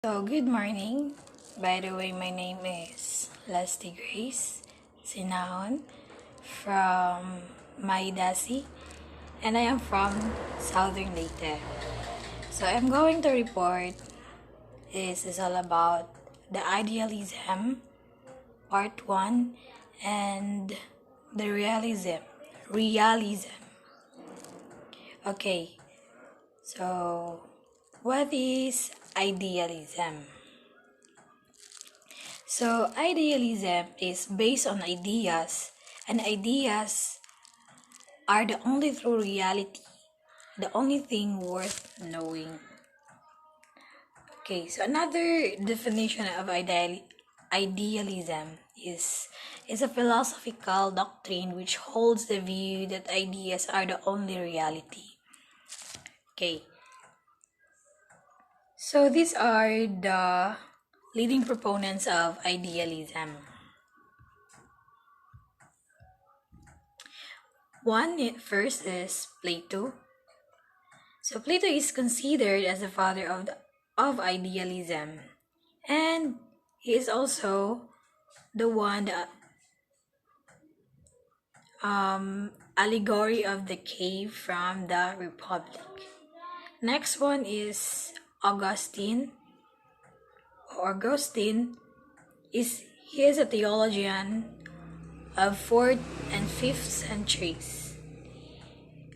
So, good morning. By the way, my name is Lusty Grace Sinahon from Maidasi, and I am from Southern Leyte. So, I'm going to report. This is all about the Idealism, Part 1, and the Realism. Realism. Okay, so what is idealism? So, idealism is based on ideas, and ideas are the only true reality, the only thing worth knowing. Okay, so another definition of idealism is a philosophical doctrine which holds the view that ideas are the only reality. Okay, so these are the leading proponents of idealism. First is Plato. So Plato is considered as the father of idealism, and he is also the one the allegory of the cave from the Republic. Next one is Augustine. Augustine he is a theologian of 4th and 5th centuries,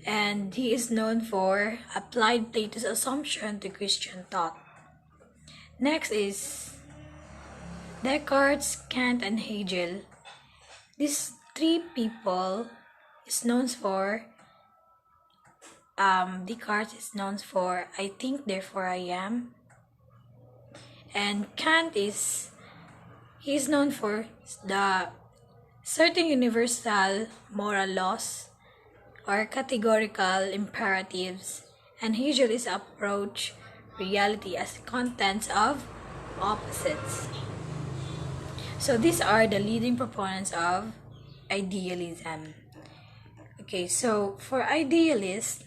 and he is known for applied Plato's assumption to Christian thought. Next is Descartes, Kant, and Hegel. These three people is known for Descartes is known for I think therefore I am, and Kant is known for the certain universal moral laws or categorical imperatives, and Hegel is approach reality as contents of opposites. So these are the leading proponents of idealism. Okay, so for the idealist,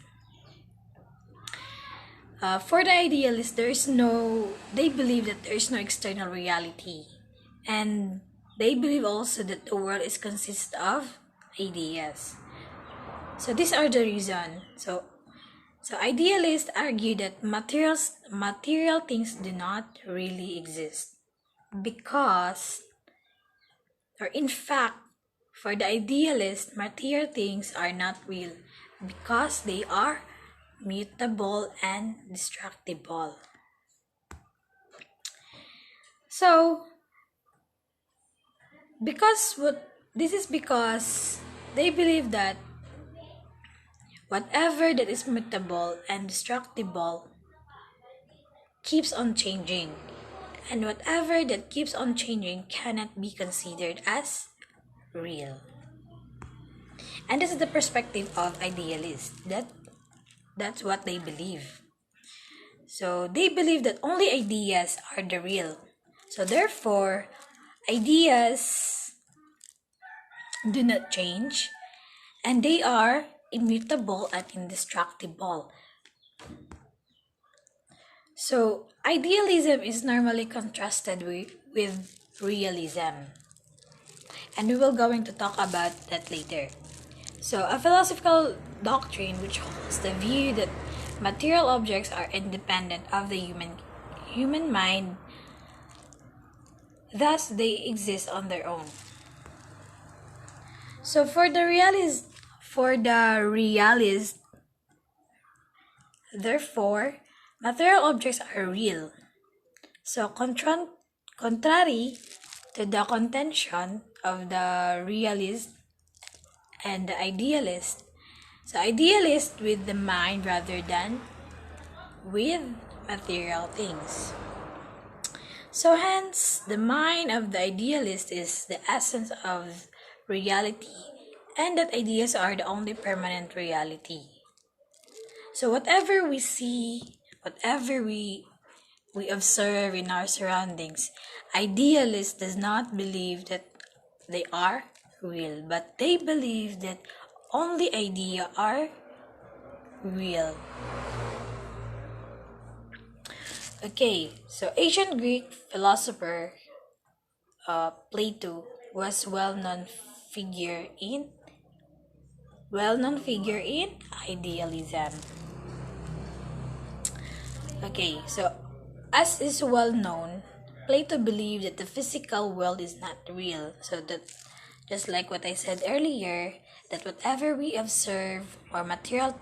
they believe that there is no external reality, and they believe also that the world is consist of ideas. So these are the reason. So idealists argue that material things do not really exist because, or in fact, for the idealist, material things are not real because they are mutable and destructible. So, because they believe that whatever that is mutable and destructible keeps on changing, and whatever that keeps on changing cannot be considered as real. And this is the perspective of idealists. That's what they believe. So they believe that only ideas are the real. So therefore, ideas do not change, and they are immutable and indestructible. So idealism is normally contrasted with realism, and we will going to talk about that later. So a philosophical doctrine which holds the view that material objects are independent of the human mind, thus they exist on their own. So for the realist, therefore, material objects are real. So contrary to the contention of the realist and the idealist, so idealist with the mind rather than with material things. So hence, the mind of the idealist is the essence of reality, and that ideas are the only permanent reality. So whatever we see, whatever we observe in our surroundings, idealist does not believe that they are real, but they believe that only ideas are real. Okay, so ancient Greek philosopher Plato was well-known figure in idealism. Okay, so as is well known, Plato believed that the physical world is not real. So that, just like what I said earlier, that whatever we observe or material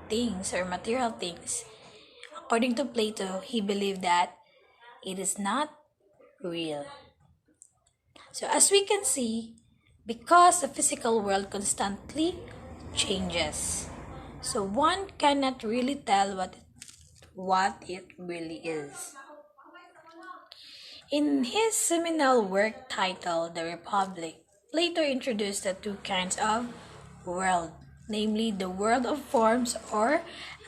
things, according to Plato, he believed that it is not real. So as we can see, because the physical world constantly changes, so one cannot really tell what it really is. In his seminal work titled The Republic, Plato introduced the two kinds of world, namely the world of forms or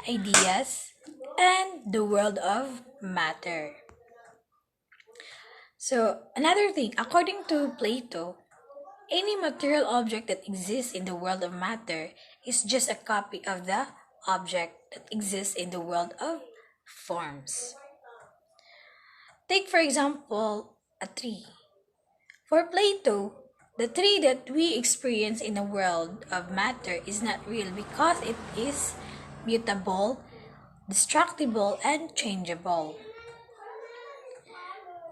ideas and the world of matter. So, another thing, according to Plato, any material object that exists in the world of matter is just a copy of the object that exists in the world of forms. Take, for example, a tree. For Plato, the tree that we experience in the world of matter is not real because it is mutable, destructible, and changeable.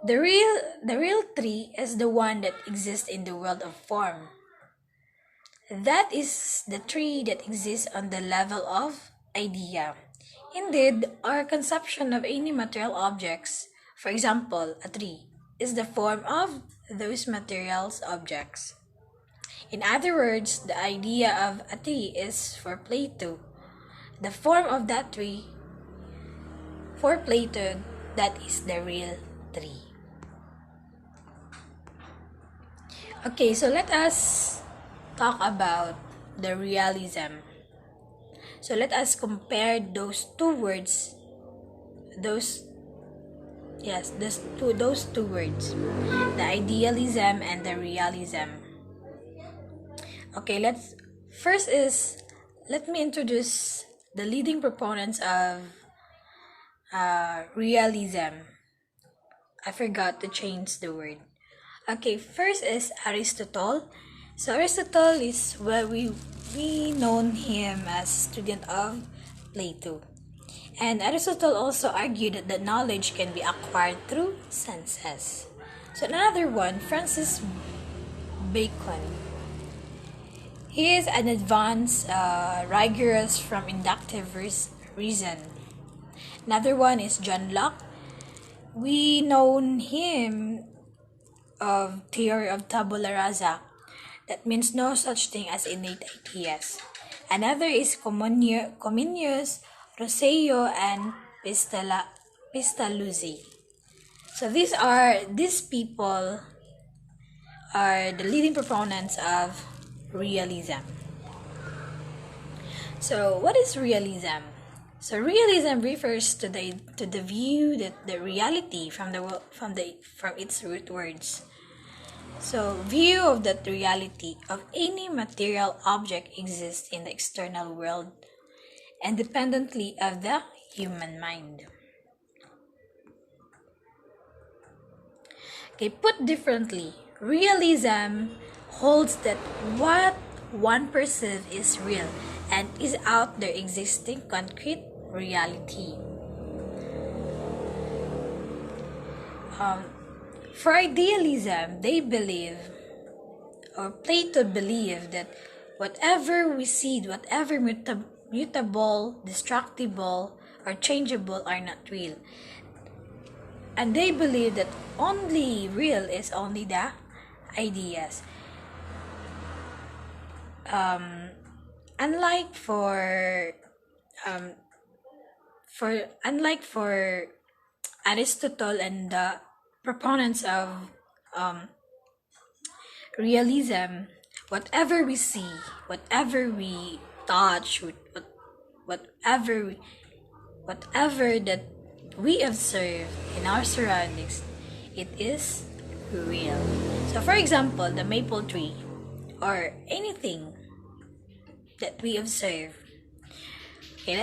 The real tree is the one that exists in the world of form. That is the tree that exists on the level of idea. Indeed, our conception of any material objects, for example, a tree, is the form of those materials objects. In other words, the idea of a tree is for Plato. The form of that tree, for Plato, that is the real tree. Okay, so let us talk about the realism. So let us compare those two words. Those two words. The idealism and the realism. Okay, let me introduce the leading proponents of realism. I forgot to change the word. Okay, first is Aristotle. So Aristotle is we known him as student of Plato. And Aristotle also argued that the knowledge can be acquired through senses. So another one, Francis Bacon. He is an advanced, rigorous from inductive reason. Another one is John Locke. We know him of theory of tabula rasa. That means no such thing as innate ideas. Another is Comenius, Rosselló, and Pestalozzi. So these people are the leading proponents of realism. So what is realism? So realism refers to the view that the reality from its root words. So view of that reality of any material object exists in the external world, independently of the human mind. Okay, put differently, realism holds that what one perceives is real and is out there existing concrete reality. For idealism, they believe, or Plato believed, that whatever we see, whatever mutable, destructible, or changeable are not real. And they believe that only real is only the ideas. Unlike for Aristotle and the proponents of realism, whatever we see, whatever we touch, whatever that we observe in our surroundings, it is real. So for example, the maple tree or anything that we observe. Okay,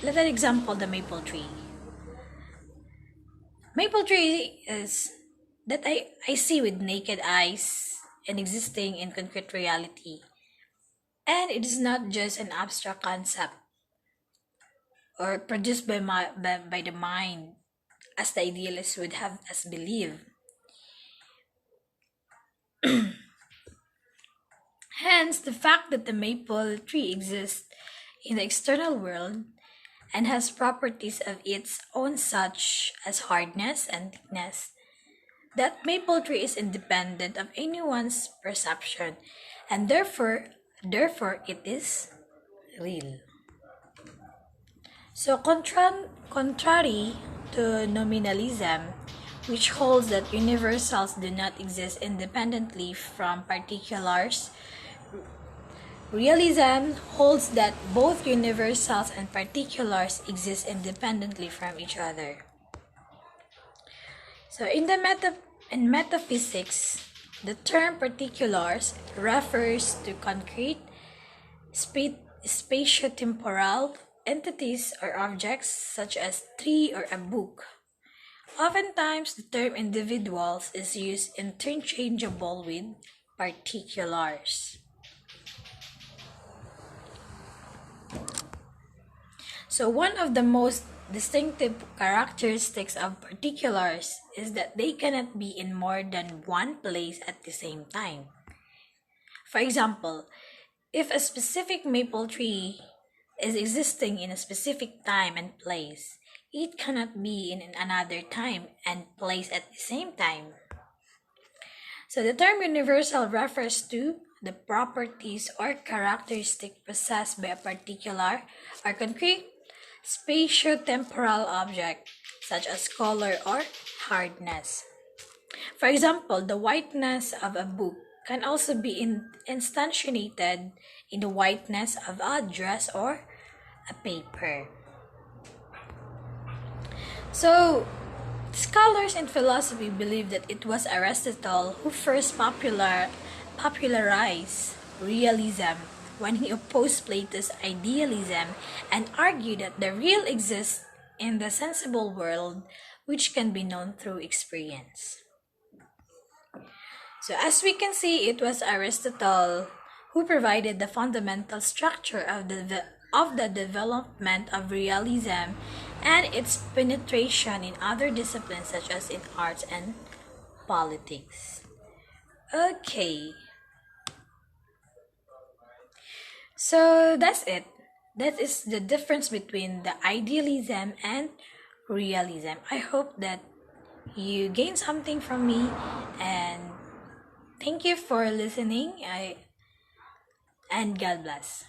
let that example the maple tree. Maple tree is that I see with naked eyes and existing in concrete reality. And it is not just an abstract concept or produced by the mind, as the idealists would have us believe. Hence, the fact that the maple tree exists in the external world and has properties of its own, such as hardness and thickness, that maple tree is independent of anyone's perception, and therefore it is real. So contrary to nominalism, which holds that universals do not exist independently from particulars, realism holds that both universals and particulars exist independently from each other. So in metaphysics, the term particulars refers to concrete spatiotemporal entities or objects such as tree or a book. Oftentimes, the term individuals is used interchangeable with particulars. So one of the most distinctive characteristics of particulars is that they cannot be in more than one place at the same time. For example, if a specific maple tree is existing in a specific time and place, it cannot be in another time and place at the same time. So the term universal refers to the properties or characteristics possessed by a particular or concrete spatio-temporal object, such as color or hardness. For example, the whiteness of a book can also be instantiated in the whiteness of a dress or a paper. So, scholars in philosophy believe that it was Aristotle who first popularized realism when he opposed Plato's idealism and argued that the real exists in the sensible world, which can be known through experience. So as we can see, it was Aristotle who provided the fundamental structure of the development of realism and its penetration in other disciplines such as in arts and politics. Okay. So that's it. That is the difference between the idealism and realism. I hope that you gain something from me, and thank you for listening. And God bless.